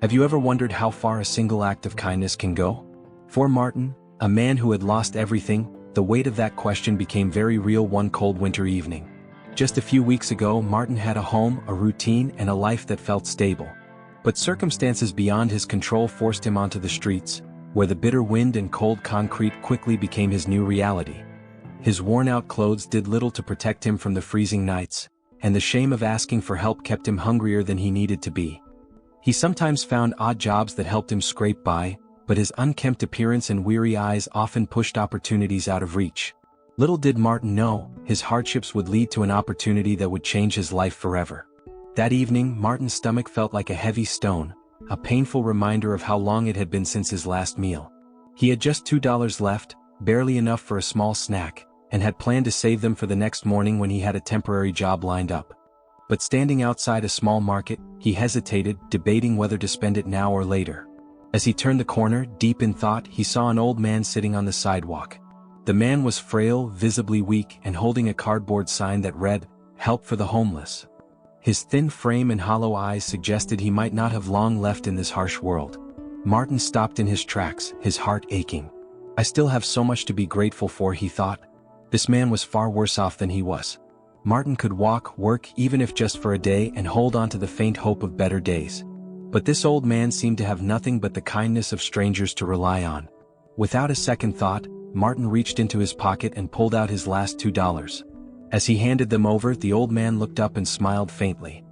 Have you ever wondered how far a single act of kindness can go? For Martin, a man who had lost everything, the weight of that question became very real one cold winter evening. Just a few weeks ago, Martin had a home, a routine, and a life that felt stable. But circumstances beyond his control forced him onto the streets, where the bitter wind and cold concrete quickly became his new reality. His worn-out clothes did little to protect him from the freezing nights, and the shame of asking for help kept him hungrier than he needed to be. He sometimes found odd jobs that helped him scrape by, but his unkempt appearance and weary eyes often pushed opportunities out of reach. Little did Martin know, his hardships would lead to an opportunity that would change his life forever. That evening, Martin's stomach felt like a heavy stone, a painful reminder of how long it had been since his last meal. He had just $2 left, barely enough for a small snack, and had planned to save them for the next morning when he had a temporary job lined up. But standing outside a small market, he hesitated, debating whether to spend it now or later. As he turned the corner, deep in thought, he saw an old man sitting on the sidewalk. The man was frail, visibly weak, and holding a cardboard sign that read, "Help for the homeless." His thin frame and hollow eyes suggested he might not have long left in this harsh world. Martin stopped in his tracks, his heart aching. I still have so much to be grateful for, he thought. This man was far worse off than he was. Martin could walk, work, even if just for a day, and hold on to the faint hope of better days. But this old man seemed to have nothing but the kindness of strangers to rely on. Without a second thought, Martin reached into his pocket and pulled out his last $2. As he handed them over, the old man looked up and smiled faintly.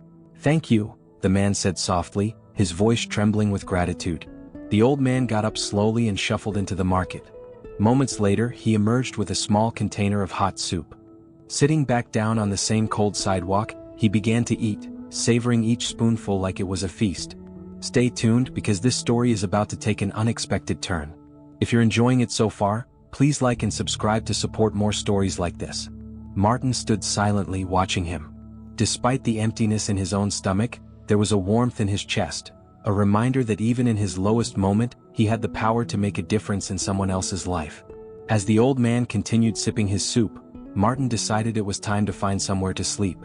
"Thank you," the man said softly, his voice trembling with gratitude. The old man got up slowly and shuffled into the market. Moments later, he emerged with a small container of hot soup. Sitting back down on the same cold sidewalk, he began to eat, savoring each spoonful like it was a feast. Stay tuned, because this story is about to take an unexpected turn. If you're enjoying it so far, please like and subscribe to support more stories like this. Martin stood silently watching him. Despite the emptiness in his own stomach, there was a warmth in his chest, a reminder that even in his lowest moment, he had the power to make a difference in someone else's life. As the old man continued sipping his soup, Martin decided it was time to find somewhere to sleep.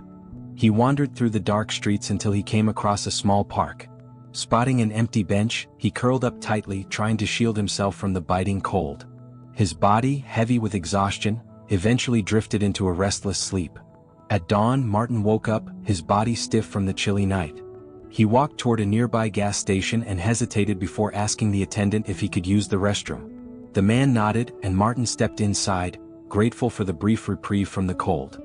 He wandered through the dark streets until he came across a small park. Spotting an empty bench, he curled up tightly, trying to shield himself from the biting cold. His body, heavy with exhaustion, eventually drifted into a restless sleep. At dawn, Martin woke up, his body stiff from the chilly night. He walked toward a nearby gas station and hesitated before asking the attendant if he could use the restroom. The man nodded, and Martin stepped inside, grateful for the brief reprieve from the cold.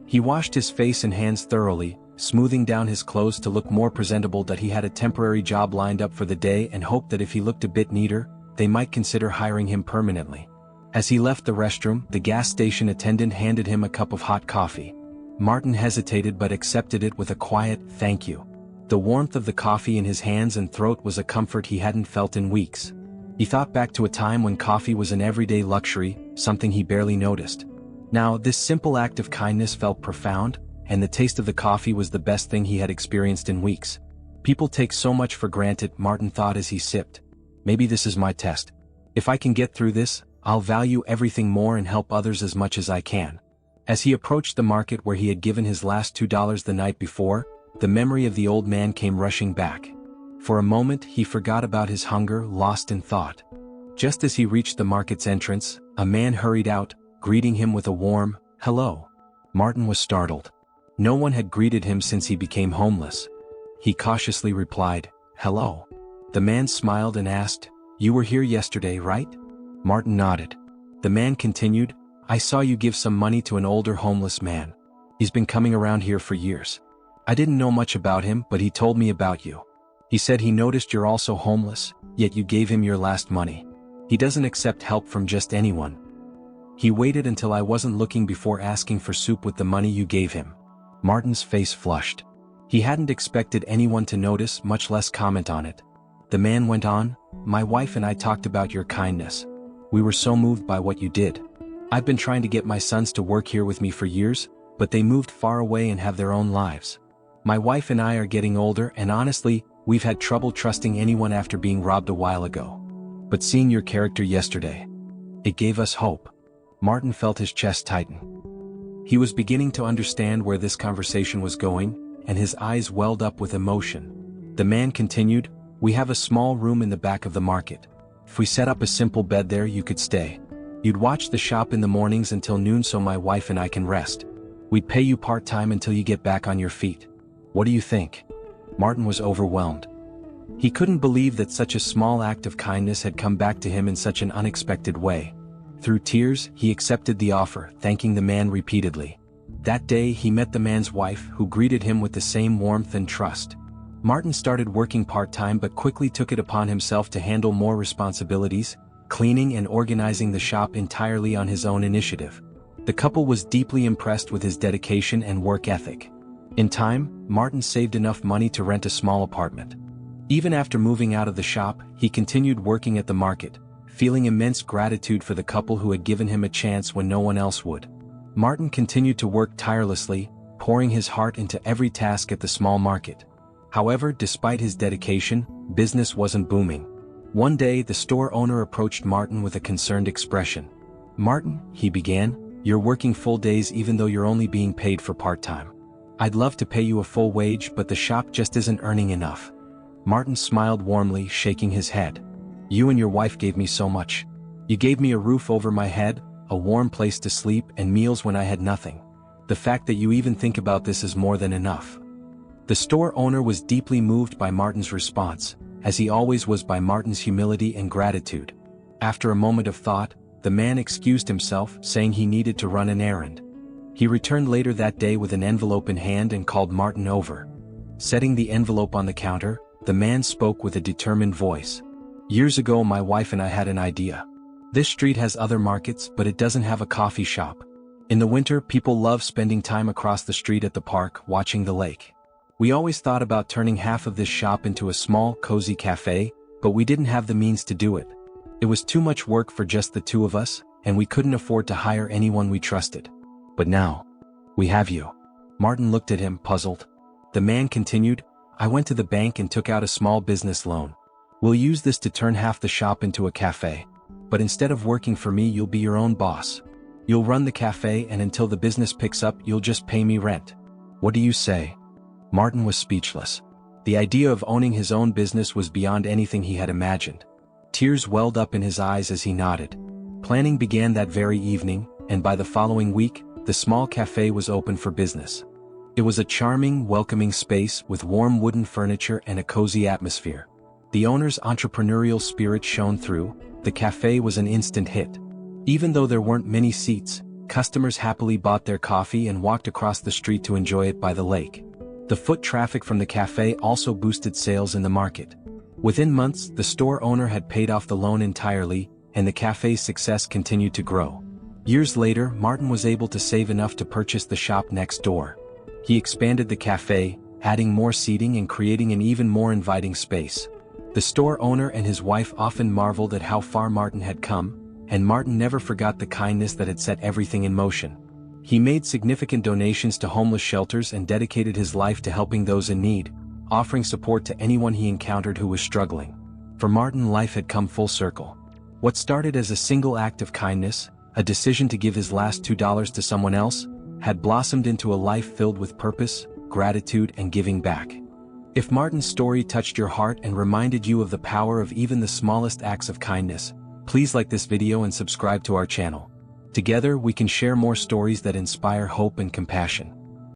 He washed his face and hands thoroughly, smoothing down his clothes to look more presentable. That he had a temporary job lined up for the day and hoped that if he looked a bit neater, they might consider hiring him permanently. As he left the restroom, the gas station attendant handed him a cup of hot coffee. Martin hesitated but accepted it with a quiet "thank you." The warmth of the coffee in his hands and throat was a comfort he hadn't felt in weeks. He thought back to a time when coffee was an everyday luxury, something he barely noticed. Now, this simple act of kindness felt profound, and the taste of the coffee was the best thing he had experienced in weeks. People take so much for granted, Martin thought as he sipped. Maybe this is my test. If I can get through this, I'll value everything more and help others as much as I can. As he approached the market where he had given his last $2 the night before, the memory of the old man came rushing back. For a moment, he forgot about his hunger, lost in thought. Just as he reached the market's entrance, a man hurried out, greeting him with a warm, "Hello." Martin was startled. No one had greeted him since he became homeless. He cautiously replied, "Hello." The man smiled and asked, "You were here yesterday, right?" Martin nodded. The man continued, "I saw you give some money to an older homeless man. He's been coming around here for years. I didn't know much about him, but he told me about you. He said he noticed you're also homeless, yet you gave him your last money. He doesn't accept help from just anyone. He waited until I wasn't looking before asking for soup with the money you gave him." Martin's face flushed. He hadn't expected anyone to notice, much less comment on it. The man went on, "My wife and I talked about your kindness. We were so moved by what you did. I've been trying to get my sons to work here with me for years, but they moved far away and have their own lives. My wife and I are getting older, and honestly, we've had trouble trusting anyone after being robbed a while ago. But seeing your character yesterday, it gave us hope." Martin felt his chest tighten. He was beginning to understand where this conversation was going, and his eyes welled up with emotion. The man continued, We have a small room in the back of the market. If we set up a simple bed there, you could stay. You'd watch the shop in the mornings until noon so my wife and I can rest. We'd pay you part-time until you get back on your feet. What do you think?" Martin was overwhelmed. He couldn't believe that such a small act of kindness had come back to him in such an unexpected way. Through tears, he accepted the offer, thanking the man repeatedly. That day, he met the man's wife, who greeted him with the same warmth and trust. Martin started working part-time but quickly took it upon himself to handle more responsibilities, cleaning and organizing the shop entirely on his own initiative. The couple was deeply impressed with his dedication and work ethic. In time, Martin saved enough money to rent a small apartment. Even after moving out of the shop, he continued working at the market, feeling immense gratitude for the couple who had given him a chance when no one else would. Martin continued to work tirelessly, pouring his heart into every task at the small market. However, despite his dedication, business wasn't booming. One day, the store owner approached Martin with a concerned expression. "Martin," he began, "you're working full days even though you're only being paid for part-time. I'd love to pay you a full wage, but the shop just isn't earning enough." Martin smiled warmly, shaking his head. "You and your wife gave me so much. You gave me a roof over my head, a warm place to sleep, and meals when I had nothing. The fact that you even think about this is more than enough." The store owner was deeply moved by Martin's response, as he always was by Martin's humility and gratitude. After a moment of thought, the man excused himself, saying he needed to run an errand. He returned later that day with an envelope in hand and called Martin over. Setting the envelope on the counter, the man spoke with a determined voice. "Years ago, my wife and I had an idea. This street has other markets, but it doesn't have a coffee shop. In the winter, people love spending time across the street at the park, watching the lake. We always thought about turning half of this shop into a small, cozy cafe, but we didn't have the means to do it. It was too much work for just the two of us, and we couldn't afford to hire anyone we trusted. But now, we have you." Martin looked at him, puzzled. The man continued, "I went to the bank and took out a small business loan. We'll use this to turn half the shop into a cafe. But instead of working for me, you'll be your own boss. You'll run the cafe, and until the business picks up, you'll just pay me rent. What do you say?" Martin was speechless. The idea of owning his own business was beyond anything he had imagined. Tears welled up in his eyes as he nodded. Planning began that very evening, and by the following week, the small cafe was open for business. It was a charming, welcoming space with warm wooden furniture and a cozy atmosphere. The owner's entrepreneurial spirit shone through. The cafe was an instant hit. Even though there weren't many seats, customers happily bought their coffee and walked across the street to enjoy it by the lake. The foot traffic from the cafe also boosted sales in the market. Within months, the store owner had paid off the loan entirely, and the cafe's success continued to grow. Years later, Martin was able to save enough to purchase the shop next door. He expanded the cafe, adding more seating and creating an even more inviting space. The store owner and his wife often marveled at how far Martin had come, and Martin never forgot the kindness that had set everything in motion. He made significant donations to homeless shelters and dedicated his life to helping those in need, offering support to anyone he encountered who was struggling. For Martin, life had come full circle. What started as a single act of kindness, a decision to give his last $2 to someone else, had blossomed into a life filled with purpose, gratitude, and giving back. If Martin's story touched your heart and reminded you of the power of even the smallest acts of kindness, please like this video and subscribe to our channel. Together we can share more stories that inspire hope and compassion.